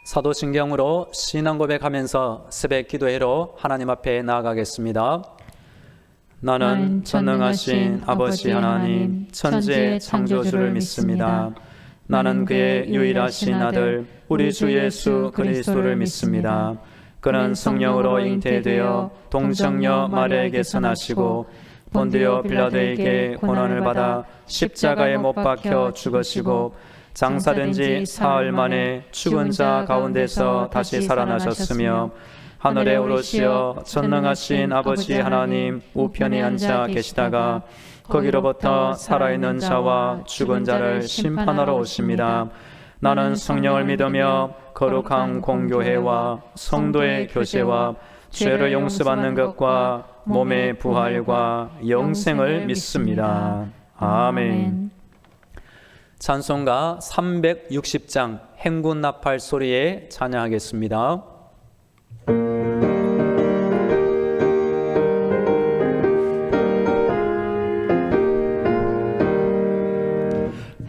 사도신경으로 신앙 고백하면서 새벽 기도회로 하나님 앞에 나아가겠습니다. 나는 전능하신 아버지 하나님 천지의 창조주를 믿습니다. 나는 그의 유일하신 아들 우리 주 예수 그리스도를 믿습니다. 그는 성령으로 잉태되어 동정녀 마리아에게서 나시고 본디오 빌라도에게 고난을 받아 십자가에 못 박혀 죽으시고 장사된 지 사흘 만에 죽은 자 가운데서 다시 살아나셨으며 하늘에 오르시어 전능하신 아버지 하나님 우편에 앉아 계시다가 거기로부터 살아있는 자와 죽은 자를 심판하러 오십니다. 나는 성령을 믿으며 거룩한 공교회와 성도의 교제와 죄를 용서받는 것과 몸의 부활과 영생을 믿습니다. 아멘. 찬송가 360장 행군 나팔 소리에 찬양하겠습니다.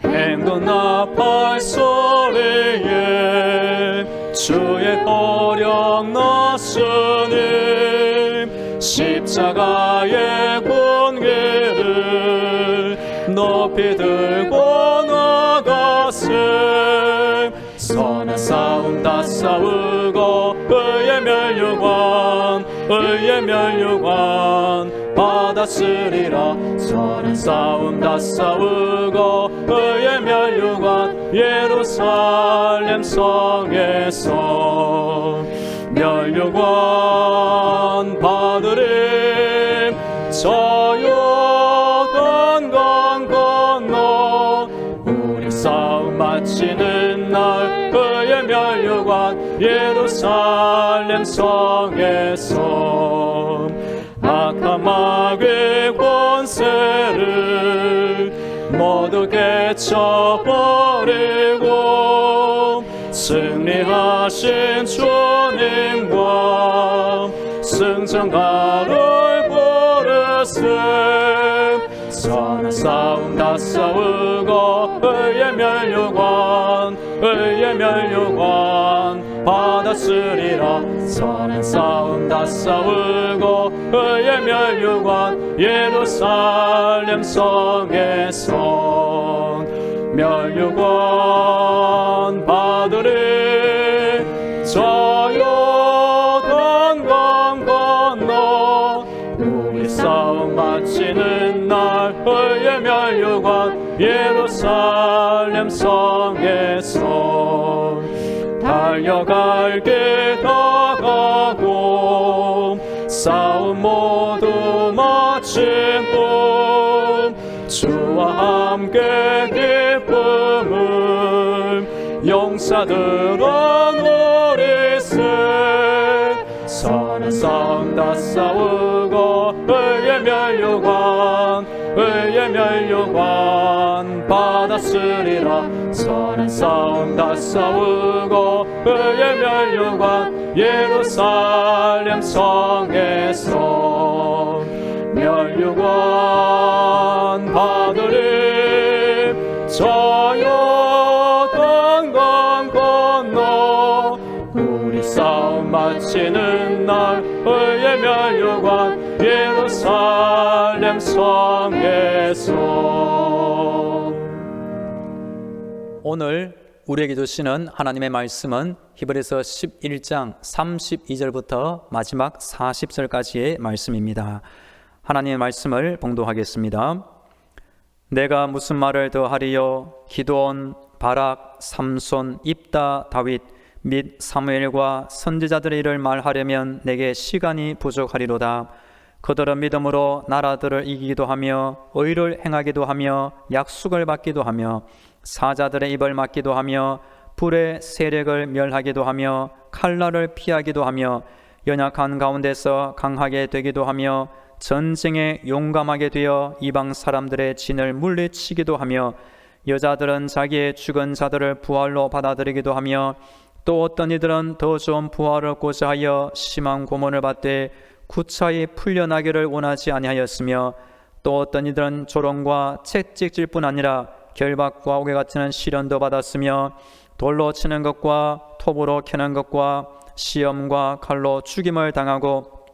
행군 나팔 소리에 주의 호령 나서니 십자가의 군기를 높이 들고 나가세 선한 싸움 다 싸우고 의의 멸류관 받았으리라. 선한 싸움 다 싸우고 의의 멸류관 예루살렘 성에서 멸류관 받으리. 저 요단 강 건너 우리 싸움 마치는 날 그의 멸류관 예루살렘 성에서 악한 마귀의 권세를 모두 깨쳐버리고 승리하신 주님과 승전가를 부르세. 선한 싸움 다 싸우고 의의 멸류관 받았으리라. 선한 싸움 다 싸우고 의의 멸류관 예루살렘 성에서 멸류관 받으리. 저 요단 강 건너 우리 싸움 마치는 날 의의 멸류관 예루살렘 성에서 달려갈 길 다가고 싸움 모두 마치고 주와 함께 기쁨을 용사들아 누리세. 선한 싸움 다 싸우고 의의 멸류관 받았으리라. 선한 싸움 다 싸우고 의의 멸류관 예루살렘 성에서 멸류관 받으리. 저 요단 강 건너 우리 싸움 마치는 날 의의 멸류관 예루살렘 성에서. 오늘 우리에게 주시는 하나님의 말씀은 히브리서 11장 32절부터 마지막 40절까지의 말씀입니다. 하나님의 말씀을 봉독하겠습니다. 내가 무슨 말을 더하리요? 기드온, 바락, 삼손, 입다, 다윗 및 사무엘과 선지자들의 일을 말하려면 내게 시간이 부족하리로다. 그들은 믿음으로 나라들을 이기기도 하며 의를 행하기도 하며 약속을 받기도 하며 사자들의 입을 막기도 하며 불의 세력을 멸하기도 하며 칼날을 피하기도 하며 연약한 가운데서 강하게 되기도 하며 전쟁에 용감하게 되어 이방 사람들의 진을 물리치기도 하며 여자들은 자기의 죽은 자들을 부활로 받아들이기도 하며 또 어떤 이들은 더 좋은 부활을 얻고자 하여 심한 고문을 받되 구차히 풀려나기를 원하지 아니하였으며 또 어떤 이들은 조롱과 채찍질 뿐 아니라 결박과 옥에 갇히는 시련도 받았으며 돌로 치는 것과 톱으로 캐는 것과 시험과 칼로 죽임을 당하고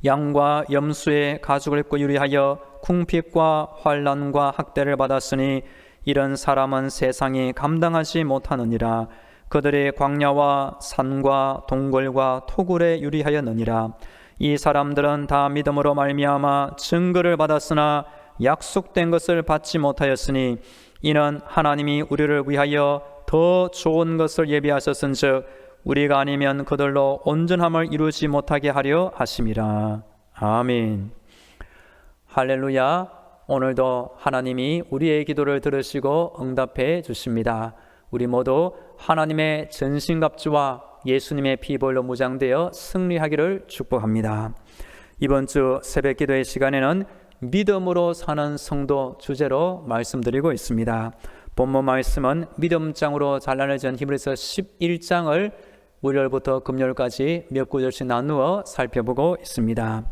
양과 염소의 가죽을 입고 유리하여 궁핍과 환난과 학대를 받았으니 이런 사람은 세상이 감당하지 못하느니라. 그들이 광야와 산과 동굴과 토굴에 유리하였느니라. 이 사람들은 다 믿음으로 말미암아 증거를 받았으나 약속된 것을 받지 못하였으니 이는 하나님이 우리를 위하여 더 좋은 것을 예비하셨은즉 우리가 아니면 그들로 온전함을 이루지 못하게 하려 하심이라. 아멘. 할렐루야. 오늘도 하나님이 우리의 기도를 들으시고 응답해 주십니다. 우리 모두 하나님의 전신갑주와 예수님의 피볼로 무장되어 승리하기를 축복합니다. 이번 주 새벽 기도의 시간에는 믿음으로 사는 성도 주제로 말씀드리고 있습니다. 본문 말씀은 믿음장으로 잘라내진 히브리서 11장을 월요일부터 금요일까지 몇 구절씩 나누어 살펴보고 있습니다.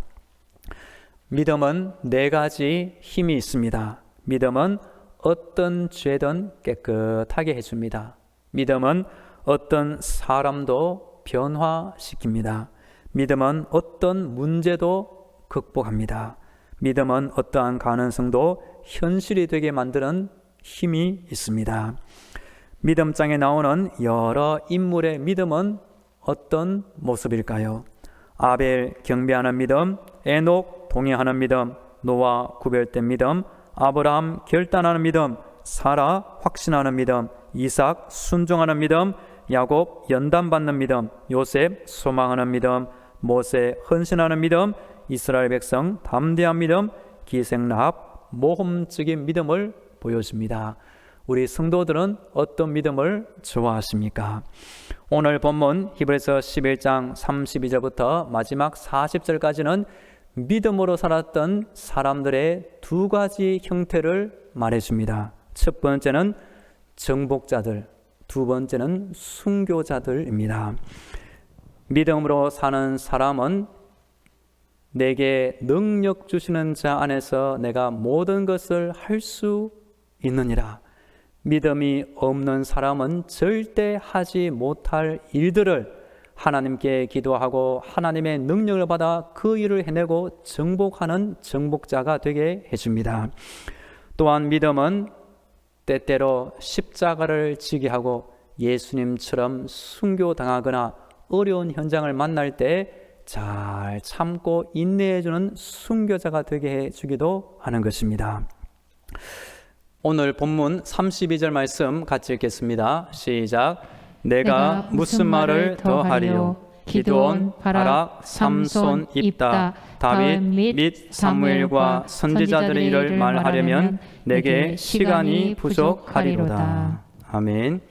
믿음은 네 가지 힘이 있습니다. 믿음은 어떤 죄든 깨끗하게 해줍니다. 믿음은 어떤 사람도 변화시킵니다. 믿음은 어떤 문제도 극복합니다. 믿음은 어떠한 가능성도 현실이 되게 만드는 힘이 있습니다. 믿음장에 나오는 여러 인물의 믿음은 어떤 모습일까요? 아벨 경배하는 믿음, 에녹 동의하는 믿음, 노아 구별된 믿음, 아브라함 결단하는 믿음, 사라 확신하는 믿음, 이삭 순종하는 믿음, 야곱 연단받는 믿음, 요셉 소망하는 믿음, 모세 헌신하는 믿음, 이스라엘 백성 담대한 믿음, 기생 라합 모험적인 믿음을 보여줍니다. 우리 성도들은 어떤 믿음을 좋아하십니까? 오늘 본문 히브리서 11장 32절부터 마지막 40절까지는 믿음으로 살았던 사람들의 두 가지 형태를 말해줍니다. 첫 번째는 정복자들, 두 번째는 순교자들입니다. 믿음으로 사는 사람은 내게 능력 주시는 자 안에서 내가 모든 것을 할 수 있느니라. 믿음이 없는 사람은 절대 하지 못할 일들을 하나님께 기도하고 하나님의 능력을 받아 그 일을 해내고 정복하는 정복자가 되게 해줍니다. 또한 믿음은 때때로 십자가를 지게 하고 예수님처럼 순교당하거나 어려운 현장을 만날 때 잘 참고 인내해주는 순교자가 되게 해주기도 하는 것입니다. 오늘 본문 32절 말씀 같이 읽겠습니다. 시작. 내가 무슨 말을 더 하리요? 기드온, 바락, 삼손, 입다, 다윗 및 사무엘과 선지자들의 일을 말하려면 내게 시간이 부족하리로다. 아멘.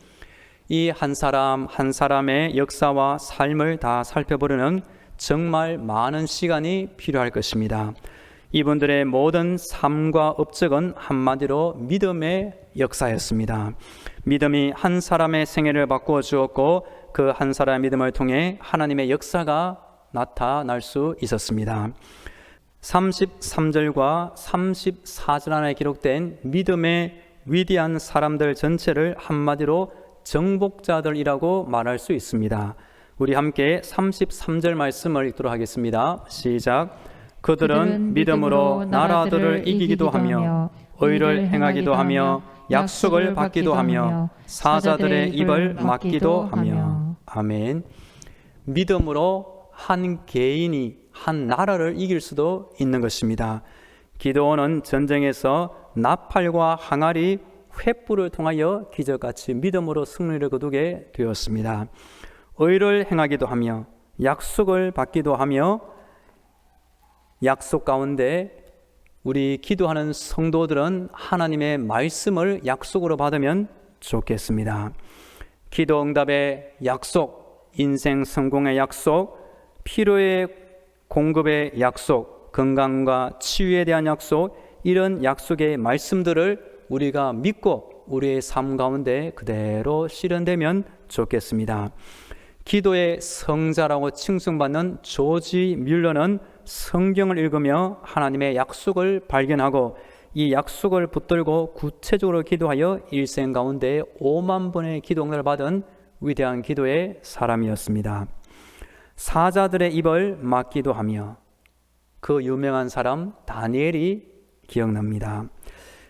이 한 사람 한 사람의 역사와 삶을 다 살펴보려는 정말 많은 시간이 필요할 것입니다. 이분들의 모든 삶과 업적은 한마디로 믿음의 역사였습니다. 믿음이 한 사람의 생애를 바꾸어 주었고 그 한 사람의 믿음을 통해 하나님의 역사가 나타날 수 있었습니다. 33절과 34절 안에 기록된 믿음의 위대한 사람들 전체를 한마디로 정복자들이라고 말할 수 있습니다. 우리 함께 33절 말씀을 읽도록 하겠습니다. 시작. 그들은 믿음으로 나라들을 이기기도 하며 의를 행하기도 하며 약속을 받기도 하며 사자들의 입을 막기도 하며. 아멘. 믿음으로 한 개인이 한 나라를 이길 수도 있는 것입니다. 기드온은 전쟁에서 나팔과 항아리, 횃불을 통하여 기적같이 믿음으로 승리를 거두게 되었습니다. 의를 행하기도 하며 약속을 받기도 하며 약속 가운데 우리 기도하는 성도들은 하나님의 말씀을 약속으로 받으면 좋겠습니다. 기도 응답의 약속, 인생 성공의 약속, 필요의 공급의 약속, 건강과 치유에 대한 약속, 이런 약속의 말씀들을 우리가 믿고 우리의 삶 가운데 그대로 실현되면 좋겠습니다. 기도의 성자라고 칭송받는 조지 뮬러는 성경을 읽으며 하나님의 약속을 발견하고 이 약속을 붙들고 구체적으로 기도하여 일생 가운데 5만 번의 기도응답을 받은 위대한 기도의 사람이었습니다. 사자들의 입을 막기도 하며 그 유명한 사람 다니엘이 기억납니다.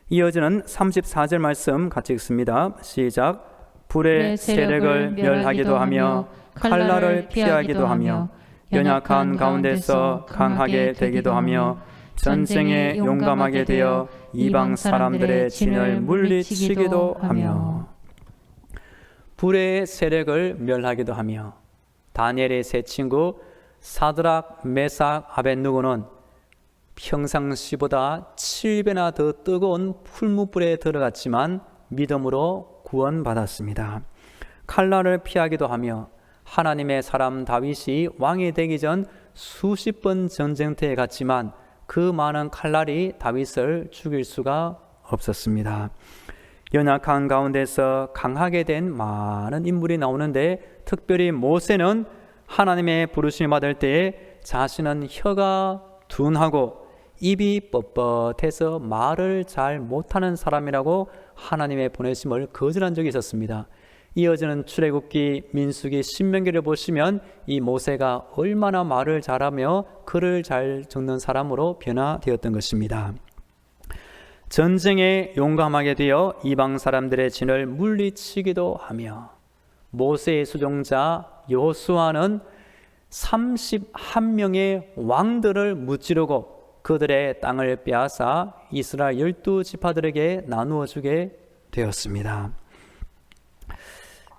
이어지는 34절 말씀 같이 읽습니다. 시작. 불의 세력을 멸하기도 하며 칼날을 피하기도 하며 연약한 가운데서 강하게 되기도 하며 전쟁에 용감하게 되어 이방 사람들의 진을 물리치기도 하며. 불의 세력을 멸하기도 하며 다니엘의 세 친구 사드락, 메삭, 아벳느고는 평상시보다 7배나 더 뜨거운 풀무불에 들어갔지만 믿음으로 구원받았습니다. 칼날을 피하기도 하며 하나님의 사람 다윗이 왕이 되기 전 수십 번 전쟁터에 갔지만 그 많은 칼날이 다윗을 죽일 수가 없었습니다. 연약한 가운데서 강하게 된 많은 인물이 나오는데 특별히 모세는 하나님의 부르심을 받을 때에 자신은 혀가 둔하고 입이 뻣뻣해서 말을 잘 못하는 사람이라고 하나님의 보내심을 거절한 적이 있었습니다. 이어지는 출애굽기, 민수기, 신명기를 보시면 이 모세가 얼마나 말을 잘하며 글을 잘 적는 사람으로 변화되었던 것입니다. 전쟁에 용감하게 되어 이방 사람들의 진을 물리치기도 하며 모세의 수종자 여호수아는 31명의 왕들을 무찌르고 그들의 땅을 빼앗아 이스라엘 12지파들에게 나누어 주게 되었습니다.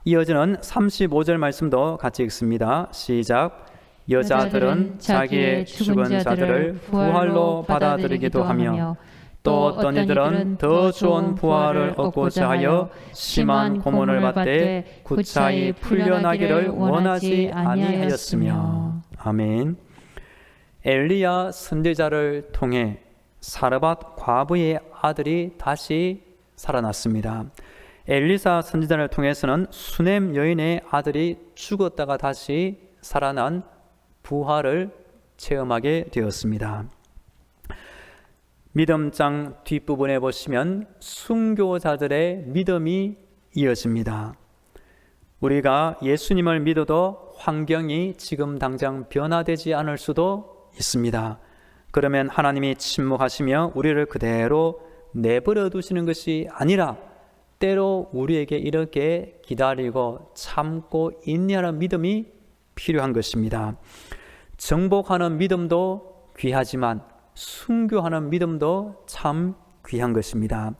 이어지는 35절 말씀도 같이 읽습니다. 시작. 여자들은 자기의 죽은 자들을 부활로 받아들이기도 하며 또 어떤 이들은 더 좋은 부활을 얻고자 하여 심한 고문을 받되 구차히 풀려나기를 원하지 아니하였으며. 아멘. 엘리야 선지자를 통해 사르밧 과부의 아들이 다시 살아났습니다. 엘리사 선지자를 통해서는 수넴 여인의 아들이 죽었다가 다시 살아난 부활을 체험하게 되었습니다. 믿음장 뒷부분에 보시면 순교자들의 믿음이 이어집니다. 우리가 예수님을 믿어도 환경이 지금 당장 변화되지 않을 수도 있습니다. 그러면 하나님이 침묵하시며 우리를 그대로 내버려 두시는 것이 아니라 때로 우리에게 이렇게 기다리고 참고 인내하는 믿음이 필요한 것입니다. 정복하는 믿음도 귀하지만 순교하는 믿음도 참 귀한 것입니다.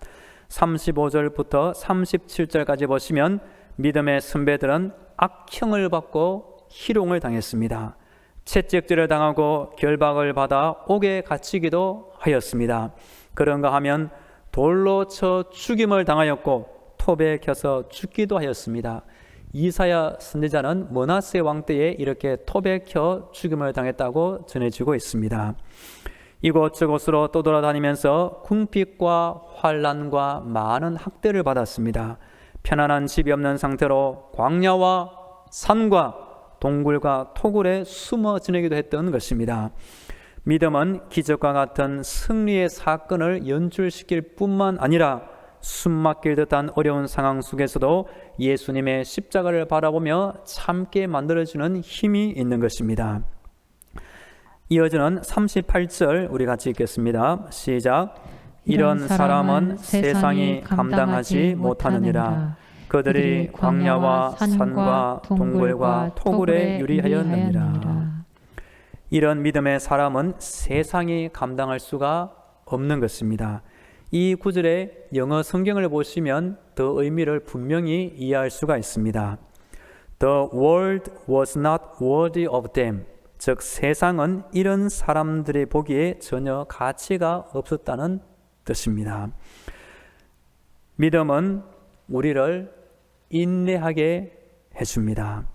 35절부터 37절까지 보시면 믿음의 선배들은 악형을 받고 희롱을 당했습니다. 채찍질을 당하고 결박을 받아 옥에 갇히기도 하였습니다. 그런가 하면 돌로 쳐 죽임을 당하였고 톱에 켜서 죽기도 하였습니다. 이사야 선지자는 므낫세 왕 때에 이렇게 톱에 켜 죽임을 당했다고 전해지고 있습니다. 이곳저곳으로 떠돌아다니면서 궁핍과 환난과 많은 학대를 받았습니다. 편안한 집이 없는 상태로 광야와 산과 동굴과 토굴에 숨어 지내기도 했던 것입니다. 믿음은 기적과 같은 승리의 사건을 연출시킬 뿐만 아니라 숨막힐 듯한 어려운 상황 속에서도 예수님의 십자가를 바라보며 참게 만들어주는 힘이 있는 것입니다. 이어지는 38절 우리 같이 읽겠습니다. 시작. 이런 사람은 세상이 감당하지 못하느니라. 그들이 광야와 산과 동굴과 토굴에 유리하였느니라. 이런 믿음의 사람은 세상이 감당할 수가 없는 것입니다. 이 구절의 영어 성경을 보시면 더 의미를 분명히 이해할 수가 있습니다. The world was not worthy of them. 즉 세상은 이런 사람들의 보기에 전혀 가치가 없었다는 뜻입니다. 믿음은 우리를 인내하게 해줍니다.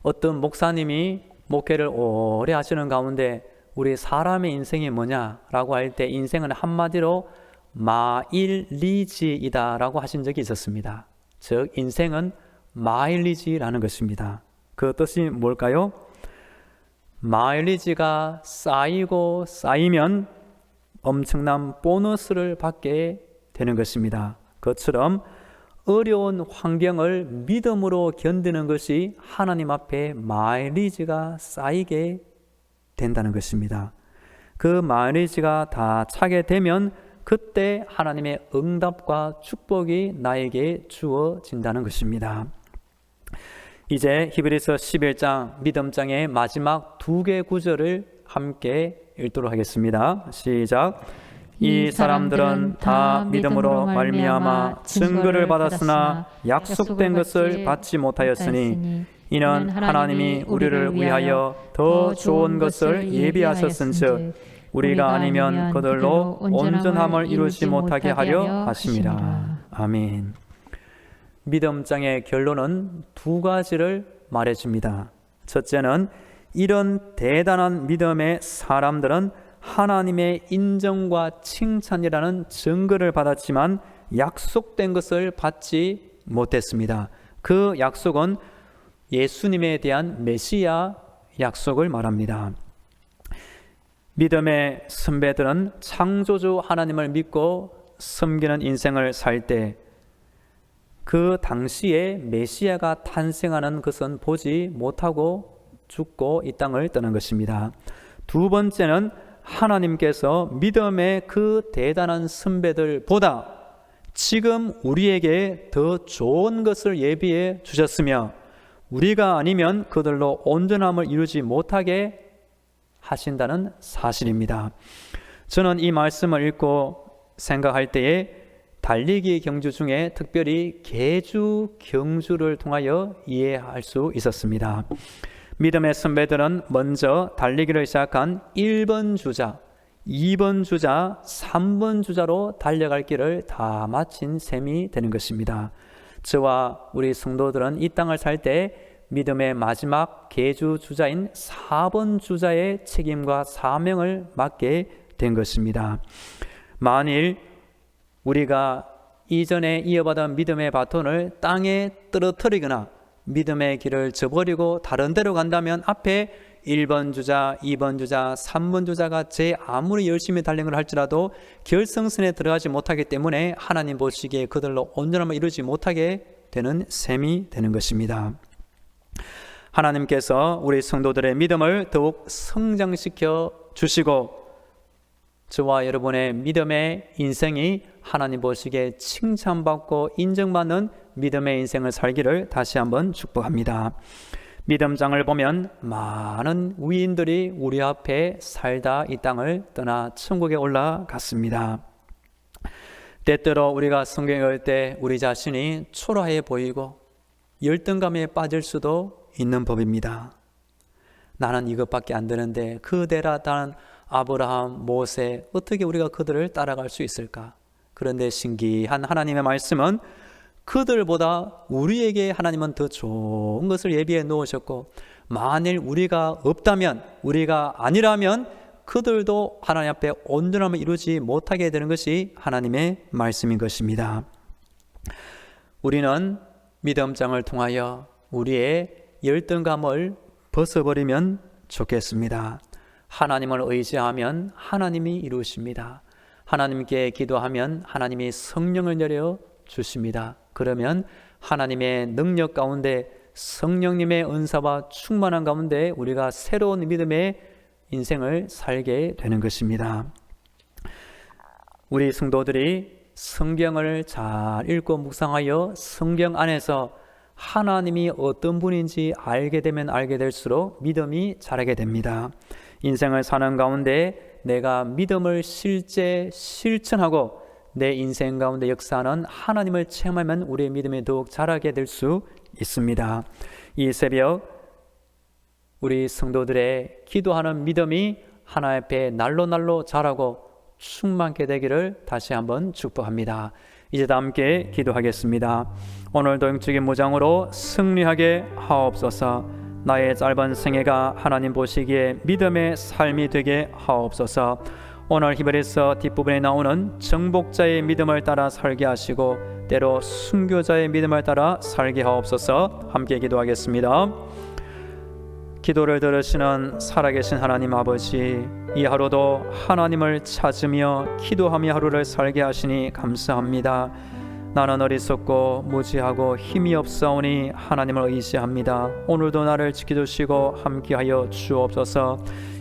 어떤 목사님이 목회를 오래 하시는 가운데 우리 사람의 인생이 뭐냐라고 할 때 인생은 한마디로 마일리지이다 라고 하신 적이 있었습니다. 즉 인생은 마일리지라는 것입니다. 그 뜻이 뭘까요? 마일리지가 쌓이고 쌓이면 엄청난 보너스를 받게 되는 것입니다. 그것처럼 어려운 환경을 믿음으로 견디는 것이 하나님 앞에 마일리지가 쌓이게 된다는 것입니다. 그 마일리지가 다 차게 되면 그때 하나님의 응답과 축복이 나에게 주어진다는 것입니다. 이제 히브리서 11장 믿음장의 마지막 두 개 구절을 함께 읽도록 하겠습니다. 시작. 이 사람들은 다 믿음으로 말미암아 증거를 받았으나 약속된 것을 받지 못하였으니 이는 하나님이 우리를 위하여 더 좋은 것을 예비하셨은즉 우리가 아니면 그들로 온전함을 이루지 못하게 하려 하심이라. 아멘. 믿음장의 결론은 두 가지를 말해줍니다. 첫째는 이런 대단한 믿음의 사람들은 하나님의 인정과 칭찬이라는 증거를 받았지만 약속된 것을 받지 못했습니다. 그 약속은 예수님에 대한 메시아 약속을 말합니다. 믿음의 선배들은 창조주 하나님을 믿고 섬기는 인생을 살 때 그 당시에 메시아가 탄생하는 것은 보지 못하고 죽고 이 땅을 떠난 것입니다. 두 번째는 하나님께서 믿음의 그 대단한 선배들보다 지금 우리에게 더 좋은 것을 예비해 주셨으며 우리가 아니면 그들로 온전함을 이루지 못하게 하신다는 사실입니다. 저는 이 말씀을 읽고 생각할 때에 달리기 경주 중에 특별히 계주 경주를 통하여 이해할 수 있었습니다. 믿음의 선배들은 먼저 달리기를 시작한 1번 주자, 2번 주자, 3번 주자로 달려갈 길을 다 마친 셈이 되는 것입니다. 저와 우리 성도들은 이 땅을 살 때 믿음의 마지막 계주 주자인 4번 주자의 책임과 사명을 맡게 된 것입니다. 만일 우리가 이전에 이어받은 믿음의 바톤을 땅에 떨어뜨리거나 믿음의 길을 저버리고 다른 데로 간다면 앞에 1번 주자, 2번 주자, 3번 주자가 제 아무리 열심히 달리기를 할지라도 결승선에 들어가지 못하기 때문에 하나님 보시기에 그들로 온전함을 이루지 못하게 되는 셈이 되는 것입니다. 하나님께서 우리 성도들의 믿음을 더욱 성장시켜 주시고 저와 여러분의 믿음의 인생이 하나님 보시기에 칭찬받고 인정받는 믿음의 인생을 살기를 다시 한번 축복합니다. 믿음장을 보면 많은 위인들이 우리 앞에 살다 이 땅을 떠나 천국에 올라갔습니다. 때때로 우리가 성경을 읽을 때 우리 자신이 초라해 보이고 열등감에 빠질 수도 있는 법입니다. 나는 이것밖에 안 되는데 그대라다는 아브라함, 모세, 어떻게 우리가 그들을 따라갈 수 있을까? 그런데 신기한 하나님의 말씀은 그들보다 우리에게 하나님은 더 좋은 것을 예비해 놓으셨고 만일 우리가 없다면, 우리가 아니라면 그들도 하나님 앞에 온전함을 이루지 못하게 되는 것이 하나님의 말씀인 것입니다. 우리는 믿음장을 통하여 우리의 열등감을 벗어버리면 좋겠습니다. 하나님을 의지하면 하나님이 이루십니다. 하나님께 기도하면 하나님이 성령을 내려 주십니다. 그러면 하나님의 능력 가운데 성령님의 은사와 충만한 가운데 우리가 새로운 믿음의 인생을 살게 되는 것입니다. 우리 성도들이 성경을 잘 읽고 묵상하여 성경 안에서 하나님이 어떤 분인지 알게 되면 알게 될수록 믿음이 자라게 됩니다. 인생을 사는 가운데 내가 믿음을 실천하고 내 인생 가운데 역사하는 하나님을 체험하면 우리의 믿음이 더욱 자라게 될 수 있습니다. 이 새벽 우리 성도들의 기도하는 믿음이 하나님 앞에 날로 자라고 충만케 되기를 다시 한번 축복합니다. 이제 다 함께 기도하겠습니다. 오늘도 영적인 무장으로 승리하게 하옵소서. 나의 짧은 생애가 하나님 보시기에 믿음의 삶이 되게 하옵소서. 오늘 히브리서 뒷부분에 나오는 정복자의 믿음을 따라 살게 하시고 때로 순교자의 믿음을 따라 살게 하옵소서. 함께 기도하겠습니다. 기도를 들으시는 살아계신 하나님 아버지, 이 하루도 하나님을 찾으며 기도하며 하루를 살게 하시니 감사합니다. 나는 어리석고 무지하고 힘이 없사오니 하나님을 의지합니다. 오늘도 나를 지켜주시고 함께하여 주옵소서.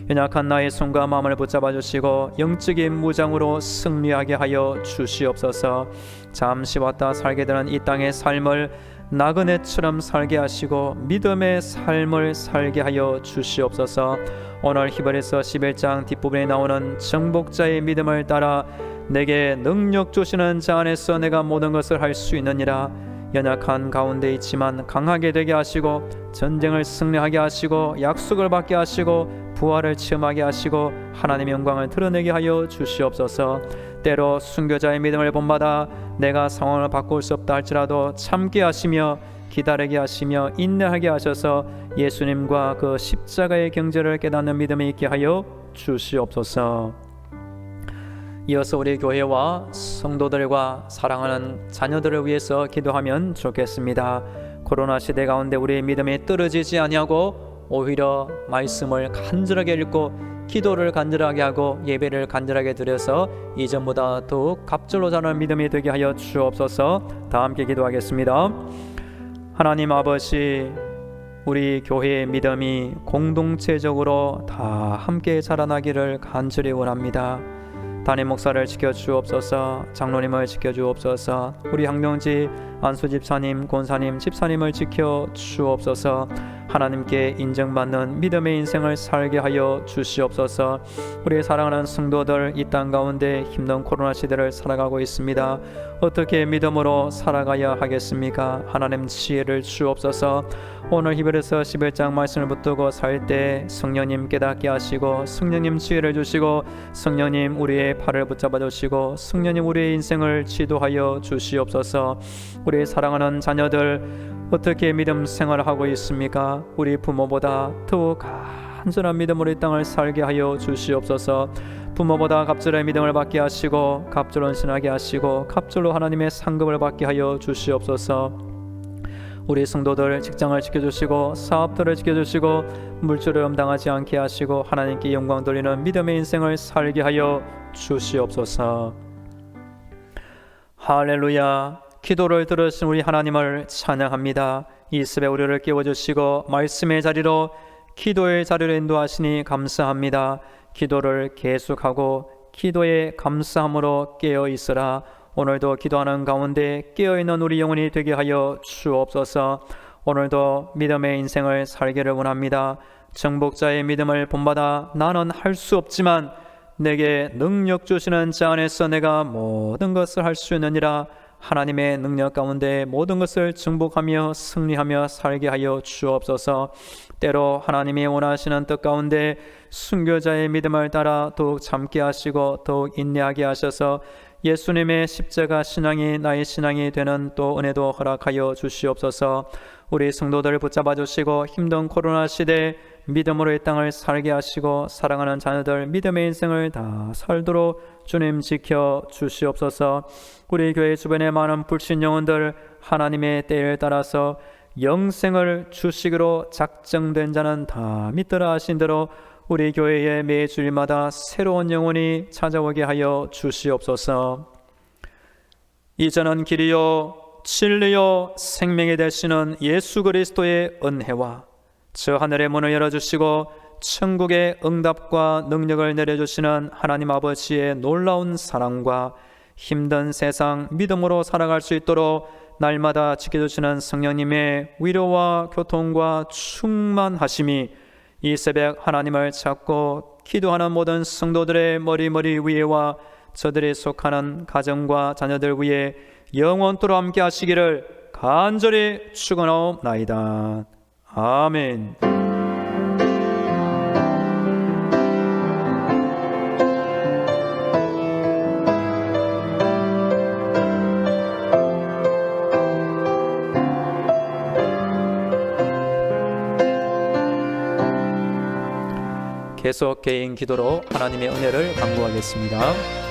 연약한 나의 손과 마음을 붙잡아 주시고 영적인 무장으로 승리하게 하여 주시옵소서. 잠시 왔다 살게 되는 이 땅의 삶을 나그네처럼 살게 하시고 믿음의 삶을 살게 하여 주시옵소서. 오늘 히브리서 11장 뒷부분에 나오는 정복자의 믿음을 따라 내게 능력 주시는 자 안에서 내가 모든 것을 할 수 있느니라. 연약한 가운데 있지만 강하게 되게 하시고 전쟁을 승리하게 하시고 약속을 받게 하시고 부활을 체험하게 하시고 하나님의 영광을 드러내게 하여 주시옵소서. 때로 순교자의 믿음을 본받아 내가 상황을 바꿀 수 없다 할지라도 참게 하시며 기다리게 하시며 인내하게 하셔서 예수님과 그 십자가의 경제를 깨닫는 믿음이 있게 하여 주시옵소서. 이어서 우리 교회와 성도들과 사랑하는 자녀들을 위해서 기도하면 좋겠습니다. 코로나 시대 가운데 우리의 믿음이 떨어지지 아니하고 오히려 말씀을 간절하게 읽고 기도를 간절하게 하고 예배를 간절하게 드려서 이전보다 더욱 갑절로 자라는 믿음이 되게 하여 주옵소서. 다 함께 기도하겠습니다. 하나님 아버지, 우리 교회의 믿음이 공동체적으로 다 함께 자라나기를 간절히 원합니다. 담임 목사를 지켜주옵소서. 장로님을 지켜주옵소서. 우리 항명지 안수집사님, 권사님, 집사님을 지켜주옵소서. 하나님께 인정받는 믿음의 인생을 살게 하여 주시옵소서. 우리 사랑하는 성도들, 이 땅 가운데 힘든 코로나 시대를 살아가고 있습니다. 어떻게 믿음으로 살아가야 하겠습니까? 하나님 지혜를 주옵소서. 오늘 히브리서 11장 말씀을 붙들고 살 때 성령님 깨닫게 하시고 성령님 지혜를 주시고 성령님 우리의 팔을 붙잡아 주시고 성령님 우리의 인생을 지도하여 주시옵소서. 우리 사랑하는 자녀들 어떻게 믿음 생활을 하고 있습니까? 우리 부모보다 더욱 간절한 믿음으로 이 땅을 살게 하여 주시옵소서. 부모보다 갑절의 믿음을 받게 하시고 갑절 헌신하게 하시고 갑절로 하나님의 상급을 받게 하여 주시옵소서. 우리 성도들 직장을 지켜주시고 사업들을 지켜주시고 물질을 엄당하지 않게 하시고 하나님께 영광 돌리는 믿음의 인생을 살게 하여 주시옵소서. 할렐루야. 기도를 들으신 우리 하나님을 찬양합니다. 이 새벽 우리를 깨워주시고 말씀의 자리로 기도의 자리로 인도하시니 감사합니다. 기도를 계속하고 기도에 감사함으로 깨어있으라. 오늘도 기도하는 가운데 깨어있는 우리 영혼이 되게 하여 주옵소서. 오늘도 믿음의 인생을 살기를 원합니다. 정복자의 믿음을 본받아 나는 할 수 없지만 내게 능력 주시는 자 안에서 내가 모든 것을 할 수 있느니라. 하나님의 능력 가운데 모든 것을 정복하며 승리하며 살게 하여 주옵소서. 때로 하나님이 원하시는 뜻 가운데 순교자의 믿음을 따라 더욱 참게 하시고 더욱 인내하게 하셔서 예수님의 십자가 신앙이 나의 신앙이 되는 또 은혜도 허락하여 주시옵소서. 우리 성도들 붙잡아 주시고 힘든 코로나 시대 믿음으로 이 땅을 살게 하시고 사랑하는 자녀들 믿음의 인생을 다 살도록 주님 지켜 주시옵소서. 우리 교회 주변에 많은 불신 영혼들 하나님의 때를 따라서 영생을 주시기로 작정된 자는 다 믿더라 하신 대로 우리 교회에 매 주일마다 새로운 영혼이 찾아오게 하여 주시옵소서. 이전은 길이요 진리요 생명이 되시는 예수 그리스도의 은혜와 저 하늘의 문을 열어주시고 천국의 응답과 능력을 내려주시는 하나님 아버지의 놀라운 사랑과 힘든 세상 믿음으로 살아갈 수 있도록 날마다 지켜주시는 성령님의 위로와 교통과 충만하심이 이 새벽 하나님을 찾고 기도하는 모든 성도들의 머리 위에와 저들이 속하는 가정과 자녀들 위에 영원토록 함께 하시기를 간절히 축원하옵나이다. 아멘. 계속 개인 기도로 하나님의 은혜를 간구하겠습니다.